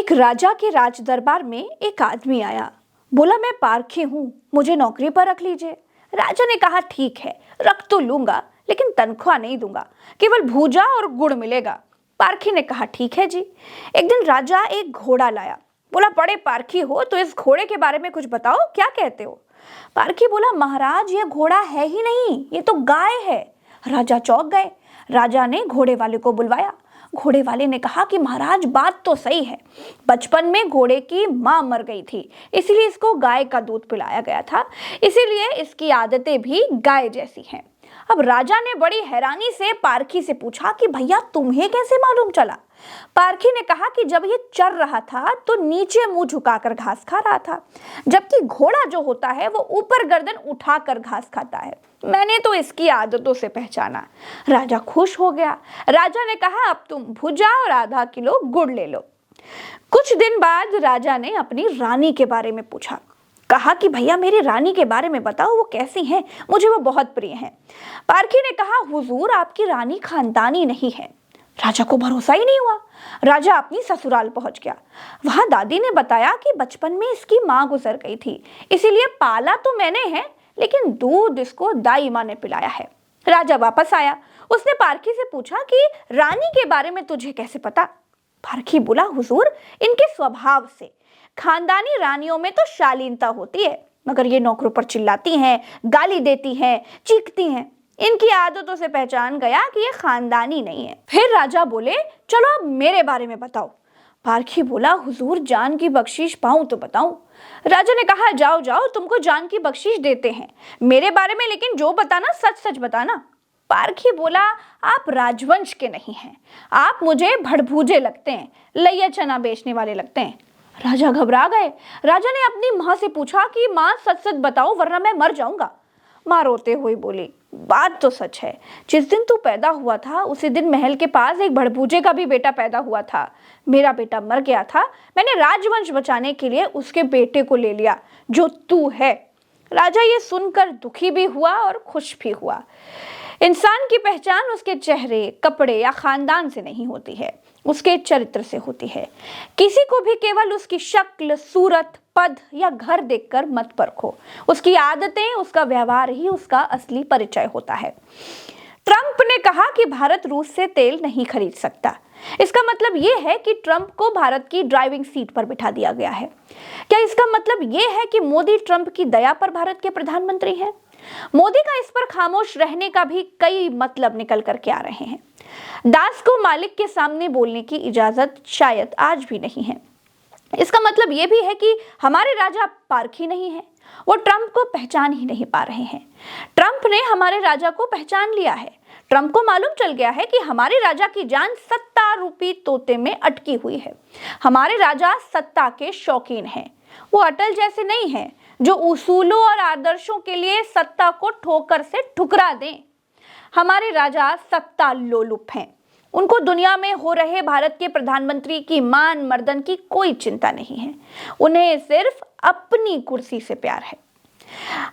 एक राजा के राज दरबार में एक आदमी आया। बोला, मैं पारखी हूं, मुझे नौकरी पर रख लीजिए। राजा ने कहा, ठीक है, रख तो लूंगा, लेकिन तनख्वाह नहीं दूंगा, केवल भूजा और गुड़ मिलेगा। पारखी ने कहा, ठीक है जी। एक दिन राजा एक घोड़ा लाया। बोला, बड़े पारखी हो तो इस घोड़े के बारे में कुछ बताओ, क्या कहते हो? पारखी बोला, महाराज, ये घोड़ा है ही नहीं, ये तो गाय है। राजा चौंक गए। राजा ने घोड़े वाले को बुलवाया। घोड़े वाले ने कहा कि महाराज, बात तो सही है, बचपन में घोड़े की मां मर गई थी, इसीलिए इसको गाय का दूध पिलाया गया था, इसीलिए इसकी आदतें भी गाय जैसी हैं। अब राजा ने बड़ी हैरानी से पारखी से पूछा कि भैया, तुम्हें कैसे मालूम चला? पारखी ने कहा कि जब ये चर रहा था तो नीचे मुंह झुकाकर घास खा रहा था, जबकि घोड़ा जो होता है वो ऊपर गर्दन उठाकर घास खाता है। मैंने तो इसकी आदतों से पहचाना। राजा खुश हो गया। राजा ने कहा, अब तुम भुजा और आधा किलो गुड़ ले लो। कुछ दिन बाद राजा ने अपनी रानी के बारे में पूछा। कहा कि भैया, मेरी रानी के बारे में बताओ, वो कैसी हैं, मुझे वो बहुत प्रिय हैं। पारखी ने कहा, हुजूर, आपकी रानी खानदानी नहीं है। राजा को भरोसा ही नहीं हुआ। राजा अपनी ससुराल पहुंच गया। वहां दादी ने बताया कि बचपन में इसकी मां गुजर गई थी, इसीलिए पाला तो मैंने है, लेकिन दूध इसको दाई मां ने पिलाया है। राजा वापस आया। उसने पारखी से पूछा कि रानी के बारे में तुझे कैसे पता? पारखी बोला, हुजूर, इनके स्वभाव से। खानदानी रानियों में तो शालीनता होती है, मगर ये नौकरों पर चिल्लाती हैं, गाली देती हैं, चीखती हैं। इनकी आदतों से पहचान गया कि ये खानदानी नहीं है। फिर राजा बोले, चलो अब मेरे बारे में बताओ। पारखी बोला, हुजूर, जान की बख्शीश पाऊं तो बताऊं। राजा ने कहा, जाओ जाओ, तुमको जान की बख्शीश देते हैं मेरे बारे में, लेकिन जो बताना सच सच बताना। पारखी बोला, आप राजवंश के नहीं हैं, आप मुझे भड़भूजे लगते हैं, लैया चना बेचने वाले लगते हैं। राजा घबरा गए। राजा ने अपनी माँ से पूछा कि माँ, सच सच बताओ वरना मैं मर जाऊंगा। माँ रोते हुए बोली, बात तो सच है, जिस दिन तू पैदा हुआ था उसी दिन महल के पास एक भड़भूजे का भी बेटा पैदा हुआ था। मेरा बेटा मर गया था, मैंने राजवंश बचाने के लिए उसके बेटे को ले लिया, जो तू है। राजा ये सुनकर दुखी भी हुआ और खुश भी हुआ। इंसान की पहचान उसके चेहरे, कपड़े या खानदान से नहीं होती है, उसके चरित्र से होती है। किसी को भी केवल उसकी शक्ल, सूरत, पद या घर देखकर मत परखो। उसकी आदतें, उसका व्यवहार ही उसका असली परिचय होता है। ट्रंप ने कहा कि भारत रूस से तेल नहीं खरीद सकता। इसका मतलब यह है कि ट्रंप को भारत की ड्राइविंग सीट पर बिठा दिया गया है। क्या इसका मतलब यह है कि मोदी ट्रंप की दया पर भारत के प्रधानमंत्री हैं? मोदी का इस पर खामोश रहने का भी कई मतलब निकल करके आ रहे हैं। दास को मालिक के सामने बोलने की इजाजत शायद आज भी नहीं है। इसका मतलब यह भी है कि हमारे राजा पारखी नहीं है, वो ट्रंप को पहचान ही नहीं पा रहे हैं। ट्रंप ने हमारे राजा को पहचान लिया है। ट्रंप को मालूम चल गया है कि हमारे राजा की जान सत्ता रूपी तोते में अटकी हुई है। हमारे राजा सत्ता के शौकीन हैं। वो अटल जैसे नहीं हैं, जो उसूलों और आदर्शों के लिए सत्ता को ठोकर से ठुकरा दें। हमारे राजा सत्ता लोलुप हैं। उनको दुनिया में हो रहे भारत के प्रधानमंत्री की मान मर्दन की कोई चिंता नहीं है। उन्हें सिर्फ अपनी कुर्सी से प्यार है।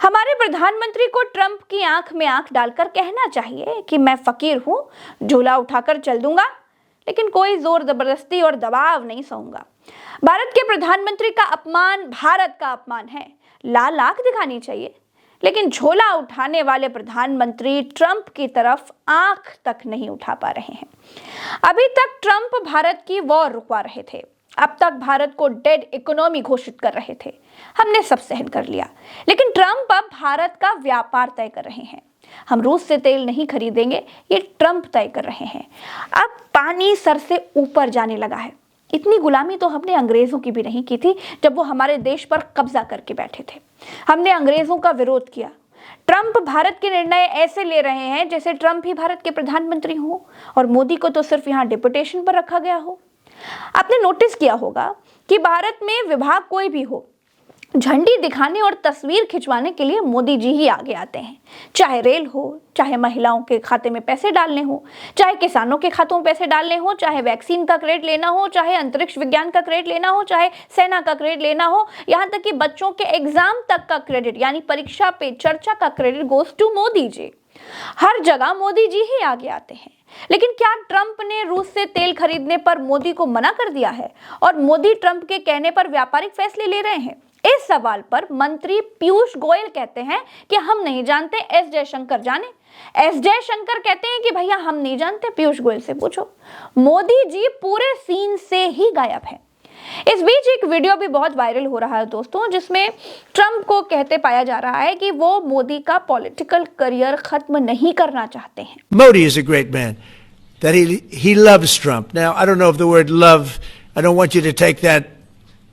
हमारे प्रधानमंत्री को ट्रंप की आंख में आंख डालकर कहना चाहिए कि मैं फकीर हूं, झोला उठाकर चल दूंगा, लेकिन कोई जोर जबरदस्ती और दबाव नहीं सहूंगा। भारत के प्रधानमंत्री का अपमान भारत का अपमान है। लाल आंख दिखानी चाहिए, लेकिन झोला उठाने वाले प्रधानमंत्री ट्रंप की तरफ आंख तक नहीं उठा पा रहे हैं। अभी तक ट्रंप भारत की वॉर रुकवा रहे थे, अब तक भारत को डेड इकोनॉमी घोषित कर रहे थे। हमने सब सहन कर लिया, लेकिन ट्रंप अब भारत का व्यापार तय कर रहे हैं। हम रूस से तेल नहीं खरीदेंगे, ये ट्रंप तय कर रहे हैं। अब पानी सर से ऊपर जाने लगा है। इतनी गुलामी तो हमने अंग्रेजों की भी नहीं की थी जब वो हमारे देश पर कब्जा करके बैठे थे। हमने अंग्रेजों का विरोध किया। ट्रंप भारत के निर्णय ऐसे ले रहे हैं जैसे ट्रंप ही भारत के प्रधानमंत्री हो और मोदी को तो सिर्फ यहाँ डिपुटेशन पर रखा गया हो। आपने नोटिस किया होगा कि भारत में विभाग कोई भी हो, झंडी दिखाने और तस्वीर खिंचवाने के लिए मोदी जी ही आगे आते हैं। चाहे रेल हो, चाहे महिलाओं के खाते में पैसे डालने हो, चाहे किसानों के खातों में पैसे डालने हो, चाहे वैक्सीन का क्रेडिट लेना हो, चाहे अंतरिक्ष विज्ञान का क्रेडिट लेना हो, चाहे सेना का क्रेडिट लेना हो, यहाँ तक कि बच्चों के एग्जाम तक का क्रेडिट यानी परीक्षा पे चर्चा का credit goes to Modi ji. हर जगह मोदी जी ही आगे आते हैं। लेकिन क्या ट्रंप ने रूस से तेल खरीदने पर मोदी को मना कर दिया है और मोदी ट्रंप के कहने पर व्यापारिक फैसले ले रहे हैं? इस सवाल पर मंत्री पीयूष गोयल कहते हैं कि हम नहीं जानते, एस जयशंकर जाने। एस जयशंकर कहते हैं कि भैया हम नहीं जानते, पीयूष गोयल से पूछो। मोदी जी पूरे सीन से ही गायब है। इस बीच एक वीडियो भी बहुत वायरल हो रहा है दोस्तों, जिसमें ट्रंप को कहते पाया जा रहा है कि वो मोदी का पॉलिटिकल करियर खत्म नहीं करना चाहते हैं। Modi is a great man. That he loves Trump. Now, I don't know if the word love, I don't want you to take that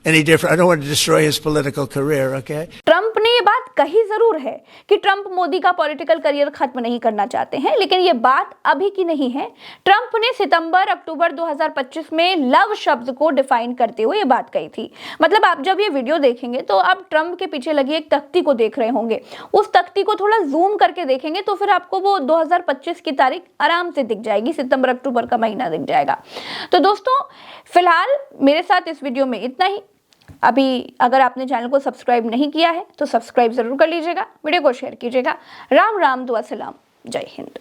any different. I don't want to destroy his political career, okay? Trump ने ये बात कही जरूर है कि Trump Modi का political career खत्म नहीं करना चाहते हैं, लेकिन ये बात अभी की नहीं है। ट्रंप ने सितंबर-अक्टूबर 2025 में लव शब्द को डिफाइन करते हुए ये बात कही थी। मतलब आप जब ये वीडियो देखेंगे तो आप ट्रंप के पीछे लगी एक तख्ती को देख रहे होंगे। उस तख्ती को थोड़ा जूम करके देखेंगे तो फिर आपको वो 2025 की तारीख आराम से दिख जाएगी, सितंबर-अक्टूबर का महीना दिख जाएगा। तो दोस्तों फिलहाल मेरे साथ इस वीडियो में इतना ही। अभी अगर आपने चैनल को सब्सक्राइब नहीं किया है तो सब्सक्राइब जरूर कर लीजिएगा, वीडियो को शेयर कीजिएगा। राम राम, दुआ सलाम, जय हिंद।